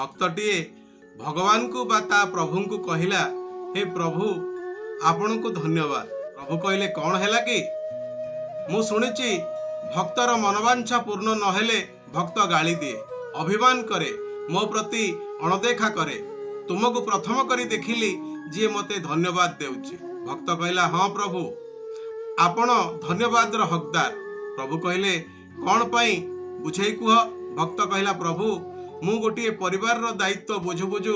भक्तटीए भगवान को बा ता प्रभु को कहला, हे प्रभु आपण को धन्यवाद। प्रभु कहले, कौन हैला कि मु शुणिची भक्तर मनोवांछा पूर्ण नहेले भक्त गाली दिए, अभिमान करे, मो प्रति अणदेखा करे। तुमको प्रथम करी देखिली जी मते धन्यवाद देउची। भक्त कहला, हाँ प्रभु आपण धन्यवाद रो हकदार। प्रभु कहले, कौन पाई बुझेई कुह। भक्त कहला, प्रभु मु गोटे परिवार रो दायित्व बुझु बुझु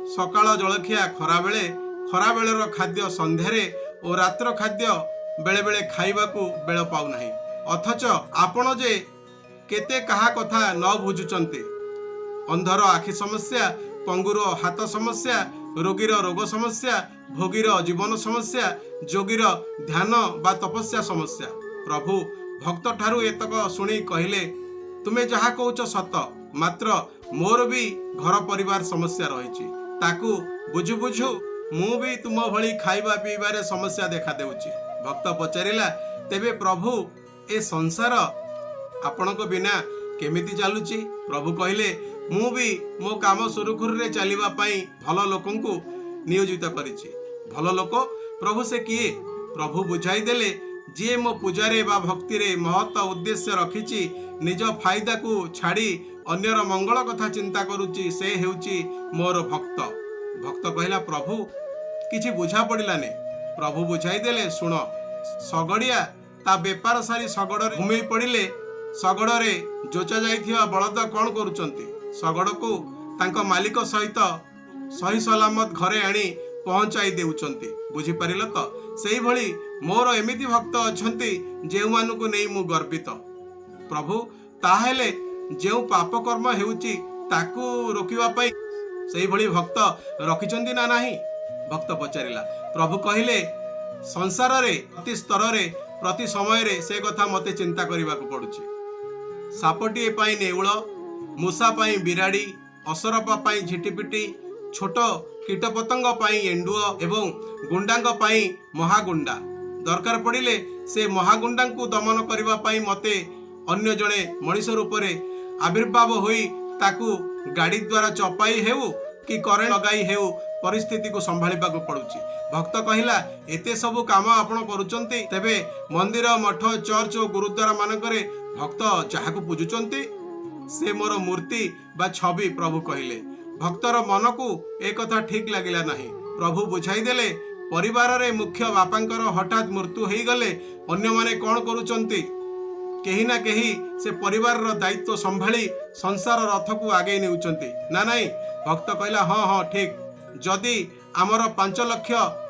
सकाळ जलखिया खरा बेले रो खाद्य संध्यारे और रात्र खाद्य बेले बेले खाइबाकू बेल पाउ नाही, अथच आपण जे केते कहा कथा न बुझुचंती। अंधर आखि समस्या, पंगुर हाथ समस्या, रोगीर रोग समस्या, भोगीर जीवन समस्या, जोगीर ध्यान बा तपस्या समस्या। प्रभु भक्त ठारू एतक शुणी कहले, तुमे जहा कहउच सत, मात्र मोर भी घर परिवार समस्या रही, ताकू बुझु बुझु मु भी तुम भली खाइबा पीबारे समस्या देखा देउची। भक्त पचारिला, तेबे प्रभु ए संसार आपनको बिना केमिति चालुची। प्रभु कहले, मु भी मो काम सुरुखुरु रे चलिबा पई भल लोकंकु नियोजित करिछि। भल लोक प्रभु से किए? प्रभु बुझाई देले, जी मो पूजारे बा भक्ति रे महत्त उद्देश्य रखिछि, निज फायदा को छाड़ी अन्यर मंगल कथा चिंता करुछि, से हेउछि मोर भक्त। भक्त कहला, प्रभु किछि बुझा पड़िलाने। प्रभु बुझाई देले, शुण, सगड़िया ता बेपार सारी सगड़ घुमेई पड़िले सगड़े जोचा जाइथिबा बलद कौन करुचंती? सगड़ को तांको मालिक सहित सही सलामत घरे आनी पहुंचाई देउचंती। बुझी पारिल तो? सेही भली मोर एमिति भक्त अछंती जेउ मानुको नै मु गर्वित। प्रभु ताहेले जेउ पाप कर्म हेउची ताकू रोकिबा पई सेही भली भक्त रखिचंती ना नाही? भक्त पचारिला। प्रभु कहिले, संसार रे प्रति स्तर रे प्रति समय रे से कथा मते चिंता करबाकू पड़ुची। सापटीए पाई नेउल, मूषा पाई बिराड़ी, असरपा पाई झिटिपिटी, छोट कीटपतंग पाई एंडुओ एवं गुंडांग पाई महागुंडा। दरकार पड़िले से महागुंडा को दमन करबा पाई मते अन्य जड़े मनीष रूप रे आविर्भाव होई ताकू गाड़ी द्वारा चपाई हेउ कि करेंट लगाई हेउ परिस्थिति को संभाळिबा को पड़ुची। भक्त कहिला, एते सबु काम आपण करूचंती, तेबे मंदिर मठ चर्च और गुरुद्वारा मानकरे भक्त जहाकू पूजुचंती से मोर मूर्ति बा छवि। प्रभु कहिले, भक्तर मन को एक कथा ठीक लागिला नाही। प्रभु बुझाई देले, परिवार रे मुख्य बापांकर हठात मृत्यु हेई गले अन्य माने कोन करूचंती? केही ना केही से परिवार रो दायित्व संभाली संसार रथ को आगे नेउचंती ना नाही? भक्त कहला, हाँ हाँ ठीक। जदि आमर 5 लाख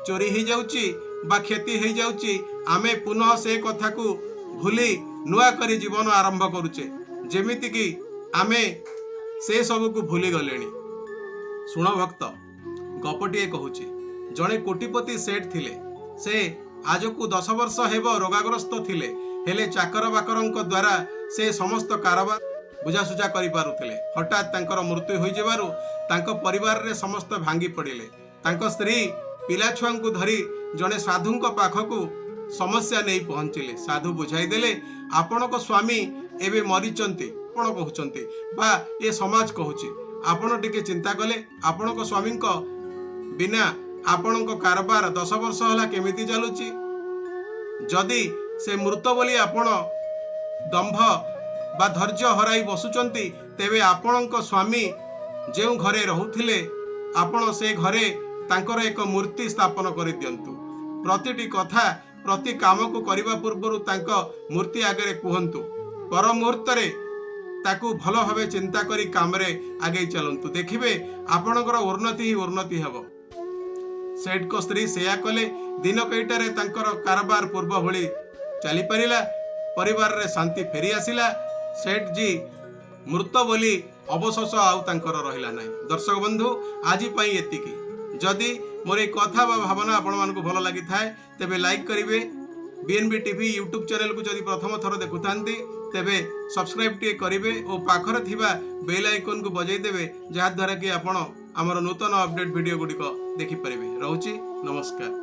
चोरी हो जाउची बा क्षति हो जाउची, आमे पुनः से कथा को भूली नुआ करी जीवन आरंभ करुचे, जेमिति कि आमे से सब को भूली गलेनी। सुण भक्त, गपटीए कहूची। जड़े कोटिपति सेठ थिले, से आज को 10 वर्ष हेब रोगाग्रस्त थिले, हेले चाकर बाकरंक द्वारा से समस्त कारोबार बुझासुझा करि पारुथिले। हठात तांकर मृत्यु होई जेबारु तांको परिवार रे समस्त भांगी पड़िले। तांको स्त्री पिला छुआ को धरी जड़े साधु पाखकू समस्या नहीं पहुंचले। साधु बुझाई देले, आपणक स्वामी एबे मरिचंती, आपण कहउचंती बा ए समाज कहूची, आपण टिके चिंता कले आपणक स्वामी बिना आपणक कारोबार 10 वर्ष होला केमिति चालुची? जदि से मृत बोली आपण दंभ बा धैर्य हराई बसुचंती, तेबे आपणक स्वामी जेउ घरे रहुथिले आपण से घरे तांकर एक मूर्ति स्थापन करि दियंतु। प्रतिटी कथा प्रति काम को करबा पूर्वरु तांको मूर्ति आगे कहंतु। पर मुहूर्त रे ताकू भल भावे चिंता करी काम रे आगे चलंतु, देखिबे आपणकर उन्नति ही उन्नति हेबो। सेठ को स्त्री सेया कले। दिन कईटारे तांकर कारोबार पूर्व भली चली परिला, परिवार रे शांति फेरी आसिला। सेठ जी मृत बोली अवशोष आउ तांकर रहिला नाही। दर्शक बंधु, आज पई एतिकी। जदि मोर ए कथा बा भावना आपण मानकु भल लागि थाए, तेबे लाइक करिवे। बीएनबी टीवी यूट्यूब चैनल को जदि प्रथम थर देखुथांती, तेबे सब्सक्राइब टे करिवे और पाखर थिबा बेल आइकन को बजाई देबे, जहा द्वारा कि आपण हमर नूतन अपडेट वीडियो गुडी को देखि परिबे। रहउची, नमस्कार।